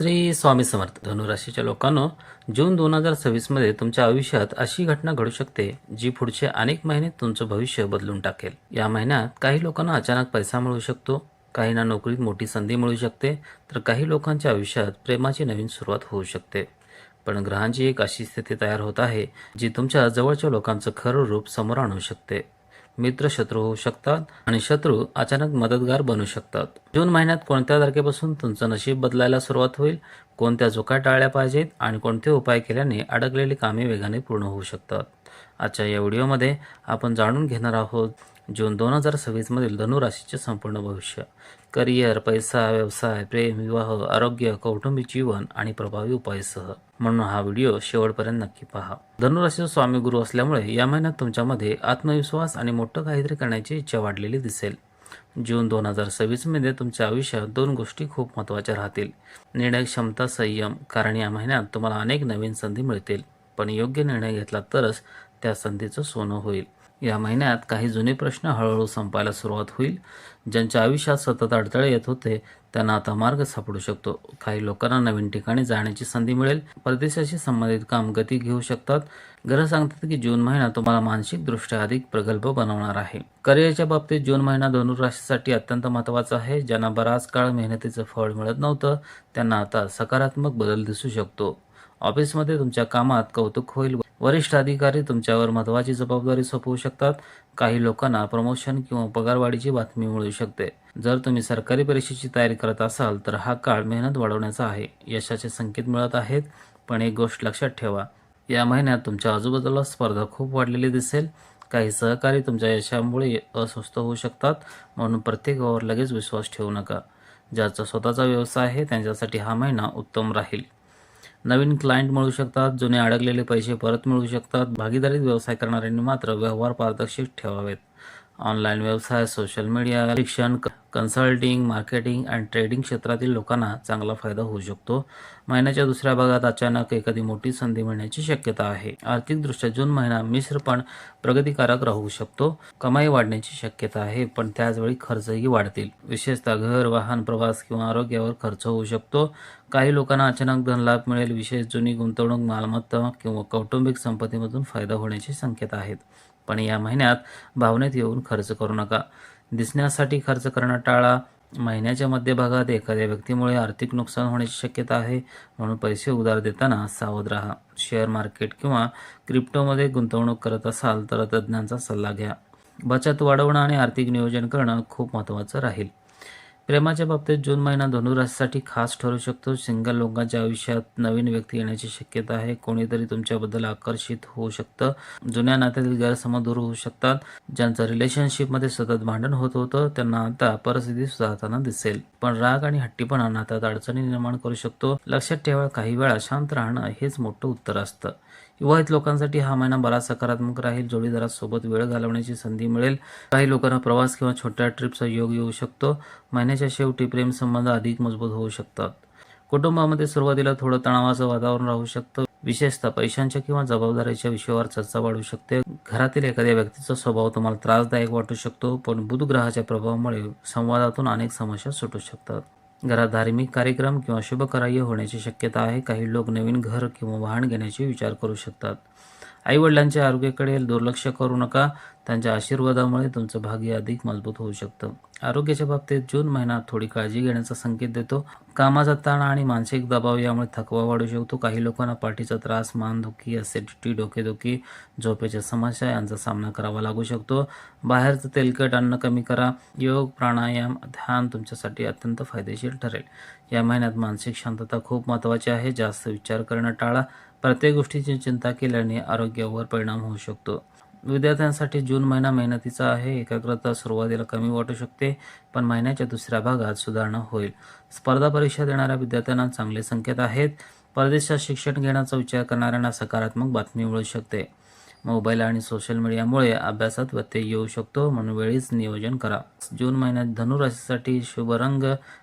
श्री स्वामी समर्थ. धनुराशीच्या लोकांनो, जून 2026 मध्ये तुमच्या आयुष्यात अशी घटना घडू शकते जी पुढचे अनेक महिने तुमचं भविष्य बदलून टाकेल. या महिन्यात काही लोकांना अचानक पैसा मिळू शकतो, काहींना नोकरीत मोठी संधी मिळू शकते, तर काही लोकांच्या आयुष्यात प्रेमाची नवीन सुरुवात होऊ शकते. पण ग्रहांची एक अशी स्थिती तयार होत आहे जी तुमच्या जवळच्या लोकांचं खरं रूप समोर आणू शकते. मित्र शत्रू होऊ शकतात आणि शत्रू अचानक मदतगार बनू शकतात. जून महिन्यात कोणत्या तारखेपासून तुमचं नशीब बदलायला सुरुवात होईल, कोणत्या चुका टाळल्या पाहिजेत आणि कोणते उपाय केल्याने अडकलेली कामे वेगाने पूर्ण होऊ शकतात. आजच्या या व्हिडिओमध्ये आपण जाणून घेणार आहोत जून 2026 मधील धनुराशीचे संपूर्ण भविष्य. करिअर, पैसा, व्यवसाय, प्रेम, विवाह, आरोग्य, कौटुंबिक जीवन आणि प्रभावी उपायासह. म्हणून हा व्हिडिओ शेवटपर्यंत नक्की पहा. धनुराशीचा स्वामी गुरु असल्यामुळे या महिन्यात तुमच्यामध्ये आत्मविश्वास आणि मोठं काहीतरी करण्याची इच्छा वाढलेली दिसेल. जून 2026 मध्ये तुमच्या आयुष्यात दोन गोष्टी खूप महत्त्वाच्या राहतील. निर्णय क्षमता, संयम. कारण या महिन्यात तुम्हाला अनेक नवीन संधी मिळतील, पण योग्य निर्णय घेतला तरच त्या संधीचं सोनं होईल. या महिन्यात काही जुने प्रश्न हळूहळू संपायला सुरुवात होईल. ज्यांच्या आयुष्यात सतत अडथळे येत होते त्यांना आता मार्ग सापडू शकतो. काही लोकांना नवीन ठिकाणी जाण्याची संधी मिळेल. परदेशाशी संबंधित काम गती घेऊ शकतात. ग्रह सांगतात की जून महिना तुम्हाला मानसिकदृष्ट्या अधिक प्रगल्भ बनवणार आहे. करिअरच्या बाबतीत जून महिना धनुराशीसाठी अत्यंत महत्त्वाचा आहे. ज्यांना बराच काळ मेहनतीचं फळ मिळत नव्हतं त्यांना आता सकारात्मक बदल दिसू शकतो. ऑफिसमध्ये तुमच्या कामात कौतुक होईल. वरिष्ठ अधिकारी तुमच्यावर महत्त्वाची जबाबदारी सोपवू शकतात. काही लोकांना प्रमोशन किंवा पगारवाढीची बातमी मिळू शकते. जर तुम्ही सरकारी परीक्षेची तयारी करत असाल तर हा काळ मेहनत वाढवण्याचा आहे. यशाचे संकेत मिळत आहेत, पण एक गोष्ट लक्षात ठेवा, या महिन्यात तुमच्या आजूबाजूला स्पर्धा खूप वाढलेली दिसेल. काही सहकारी तुमच्या यशामुळे अस्वस्थ होऊ शकतात, म्हणून प्रत्येकावर लगेच विश्वास ठेवू नका. ज्याचा स्वतःचा व्यवसाय आहे त्यांच्यासाठी हा महिना उत्तम राहील. नवीन क्लायंट मिळू शकतात. जुने अडकलेले पैसे परत मिळू शकतात. भागीदारीत व्यवसाय करणाऱ्यांनी मात्र व्यवहार पारदर्शक ठेवावेत. ऑनलाईन व्यवसाय, सोशल मीडिया, शिक्षण, कन्सल्टिंग, मार्केटिंग आणि ट्रेडिंग क्षेत्रातील लोकांना चांगला फायदा होऊ शकतो. महिन्याच्या दुसऱ्या भागात अचानक एखादी मोठी संधी मिळण्याची शक्यता आहे. आर्थिकदृष्ट्या जून महिना मिश्र पण प्रगतिकारक राहू शकतो. कमाई वाढण्याची शक्यता आहे, पण त्याचवेळी खर्चही वाढतील. विशेषतः घर, वाहन, प्रवास किंवा आरोग्यावर खर्च होऊ शकतो. काही लोकांना अचानक धनलाभ मिळेल. विशेष जुनी गुंतवणूक, मालमत्ता किंवा कौटुंबिक संपत्तीमधून फायदा होण्याचे संकेत आहेत. पण या महिन्यात भावनेत येऊन खर्च करू नका. दिसण्यासाठी खर्च करणं टाळा. महिन्याच्या मध्यभागात एखाद्या व्यक्तीमुळे आर्थिक नुकसान होण्याची शक्यता आहे, म्हणून पैसे उधार देताना सावध राहा. शेअर मार्केट किंवा क्रिप्टोमध्ये गुंतवणूक करत असाल तर तज्ज्ञांचा सल्ला घ्या. बचत वाढवणं आणि आर्थिक नियोजन करणं खूप महत्त्वाचं राहील. प्रेमाच्या बाबतीत जून महिना धनुराशीसाठी खास ठरू शकतो. सिंगल लोकांच्या आयुष्यात नवीन व्यक्ती येण्याची शक्यता आहे. कोणीतरी तुमच्याबद्दल आकर्षित होऊ शकतं. जुन्या नात्यातील गैरसमज दूर होऊ शकतात. ज्यांचं रिलेशनशिपमध्ये सतत भांडण होत होतं त्यांना आता परिस्थिती सुधारताना दिसेल. पण राग आणि हट्टीपणा नात्यात अडचणी निर्माण करू शकतो. लक्षात ठेवा, काही वेळा शांत राहणं हेच मोठं उत्तर असतं. विवाहित लोकांसाठी हा महिना बराच सकारात्मक राहील. जोडीदारासोबत वेळ घालवण्याची संधी मिळेल. काही लोकांना प्रवास किंवा छोट्या ट्रिपचा योग येऊ शकतो. महिन्याच्या शेवटी प्रेमसंबंध अधिक मजबूत होऊ शकतात. कुटुंबामध्ये सुरुवातीला थोडं तणावाचं वातावरण राहू शकतं. विशेषतः पैशांच्या किंवा जबाबदारीच्या विषयावर चर्चा वाढू शकते. घरातील एखाद्या व्यक्तीचा स्वभाव तुम्हाला त्रासदायक वाटू शकतो, पण बुध ग्रहाच्या प्रभावामुळे संवादातून अनेक समस्या सुटू शकतात. घरात धार्मिक कार्यक्रम किंवा शुभकार्य होण्याची शक्यता आहे. काही लोक नवीन घर किंवा वाहन घेण्याचे विचार करू शकतात. आईवडिलांच्या आरोग्याकडे दुर्लक्ष करू नका. त्यांच्या आशीर्वादामुळे तुमचं भाग्य अधिक मजबूत होऊ शकतं. आरोग्याच्या बाबतीत जून महिना थोडी काळजी घेण्याचा संकेत देतो. कामाचा ताण आणि मानसिक दबाव यामुळे थकवा वाढू शकतो. काही लोकांना पाठीचा त्रास, मानदुखी, ॲसिडिटी, डोकेदुखी, झोपेच्या समस्या यांचा सामना करावा लागू शकतो. बाहेरचं तेलकट अन्न कमी करा. योग, प्राणायाम, ध्यान तुमच्यासाठी अत्यंत फायदेशीर ठरेल. या महिन्यात मानसिक शांतता खूप महत्त्वाची आहे. जास्त विचार करणं टाळा. प्रत्येक गोष्टीची चिंता केल्याने आरोग्यावर परिणाम होऊ शकतो. विद्यार्थ्यांसाठी जून महिना मेहनतीचा आहे. एकाग्रता सुरुवातीला कमी वाटू शकते, पण महिन्याच्या दुसऱ्या भागात सुधारणा होईल. स्पर्धा परीक्षा देणाऱ्या विद्यार्थ्यांना चांगले संकेत आहेत. परदेशात शिक्षण घेण्याचा विचार करणाऱ्यांना सकारात्मक बातमी मिळू शकते. मोबाईल आणि सोशल मीडियामुळे अभ्यासात व्यत्यय येऊ शकतो, म्हणून वेळीच नियोजन करा. जून महिन्यात धनुराशीसाठी शुभ रंग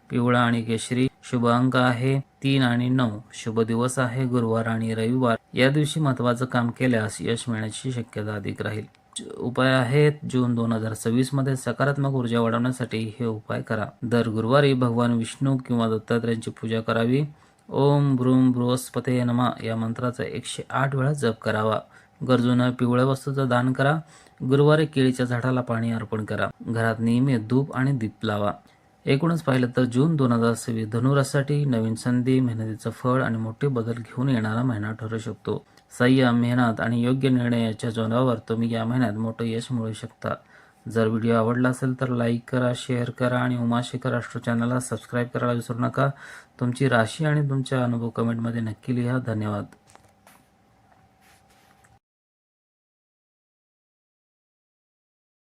पिवळा आणि केशरी. शुभ अंक आहे 3 आणि 9. शुभ दिवस आहे गुरुवार आणि रविवार. या दिवशी महत्त्वाचं काम केल्यास यश मिळण्याची शक्यता अधिक राहील. उपाय आहेत. जून 2026 मध्ये सकारात्मक ऊर्जा वाढवण्यासाठी हे उपाय करा. दर गुरुवारी भगवान विष्णू किंवा दत्तात्रयांची पूजा करावी. ओम भ्रूम बृहस्पते नमः या मंत्राचा 108 वेळा जप करावा. गरजूंना पिवळ्या वस्तूचं दान करा. गुरुवारी केळीच्या झाडाला पाणी अर्पण करा. घरात नेहमी धूप आणि दीप लावा. एकूणच पाहिलं तर जून 2026 धनुराशीसाठी नवीन संधी, मेहनतीचं फळ आणि मोठे बदल घेऊन येणारा महिना ठरू शकतो. संयम, मेहनत आणि योग्य निर्णयाच्या जोरावर तुम्ही या महिन्यात मोठं यश मिळवू शकता. जर व्हिडिओ आवडला असेल तर लाईक करा, शेअर करा आणि उमाशेखर राष्ट्र चॅनलला सबस्क्राईब करायला विसरू नका. तुमची राशी आणि तुमचे अनुभव कमेंटमध्ये नक्की लिहा. धन्यवाद.